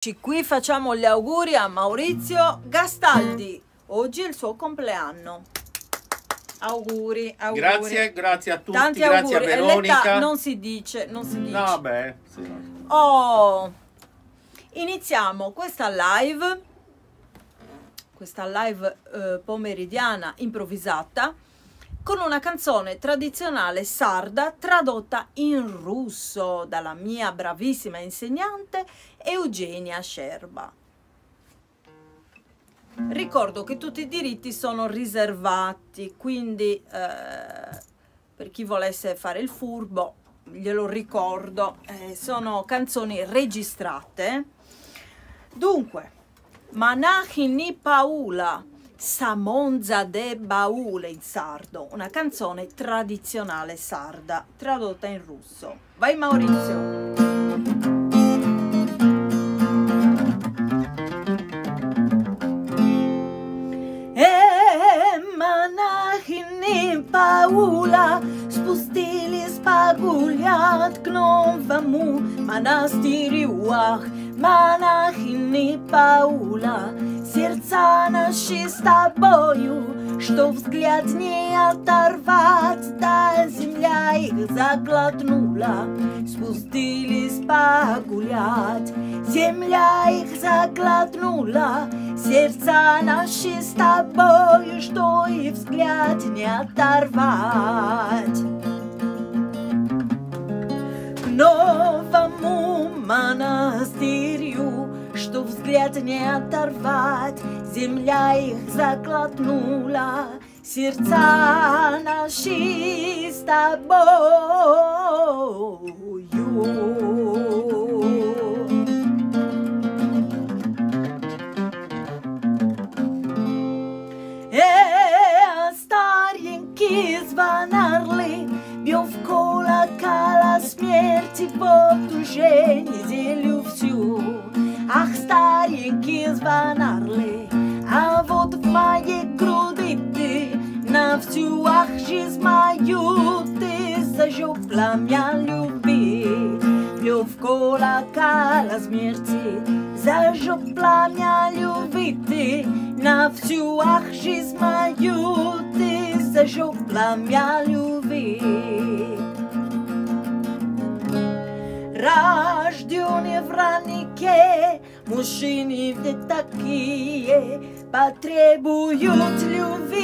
Qui facciamo gli auguri a Maurizio Gastaldi, oggi è il suo compleanno. Auguri, auguri. Grazie a tutti, tanti grazie auguri. a Veronica. Non si dice, non si dice. No, beh, sì. Oh, iniziamo questa live pomeridiana improvvisata con una canzone tradizionale sarda tradotta in russo dalla mia bravissima insegnante Eugenia Scerba. Ricordo che tutti i diritti sono riservati, quindi per chi volesse fare il furbo glielo ricordo, sono canzoni registrate. Dunque, Manahini Paula, Samonza de Baule in sardo, una canzone tradizionale sarda tradotta in russo. Vai Maurizio. Manahini Paula, spustili spaguliat gnovamu, manastiriuach, Manahini Paula, сердца наши с тобою, что взгляд не оторвать, да земля их заглотнула, спустились погулять, земля их заглотнула, сердца наши с тобою, что и взгляд не оторвать. К новому монастырю, что взгляд не оторвать, земля их заглотнула, сердца наши с тобою. Старенький звонарли, бьет в колокола смерти, вот уже неделю всю. Ах, старенький звонарли, а вот в моей груди ты, на всю ах, жизнь мою ты зажег пламя любви. Бьет в колокола смерти, зажег пламя любви ты, на всю ах, жизнь мою ты зажег пламя любви. Рожденные в раннике мужчины ведь такие потребуют любви,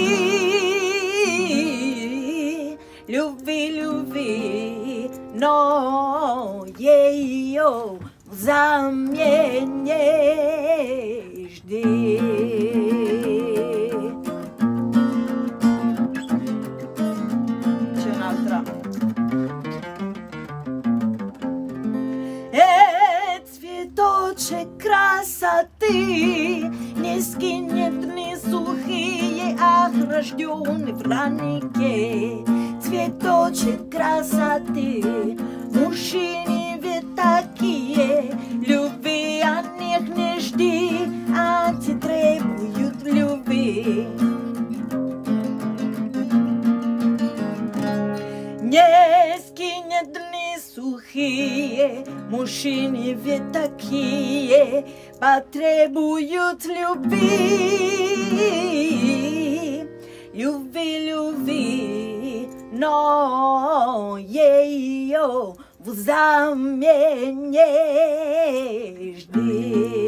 любви, любви, но ее взамен не жди. C'è un'altra. Цветочек красоты не скинет дни сухие, ах, рожденный в раннике. Цветочек красоты, мужчины ведь такие, любви от них не жди, а те требуют любви. Не скинет дни сухие, мужчины ведь такие, потребуют любви, любви, любви, но ее взамен не жди.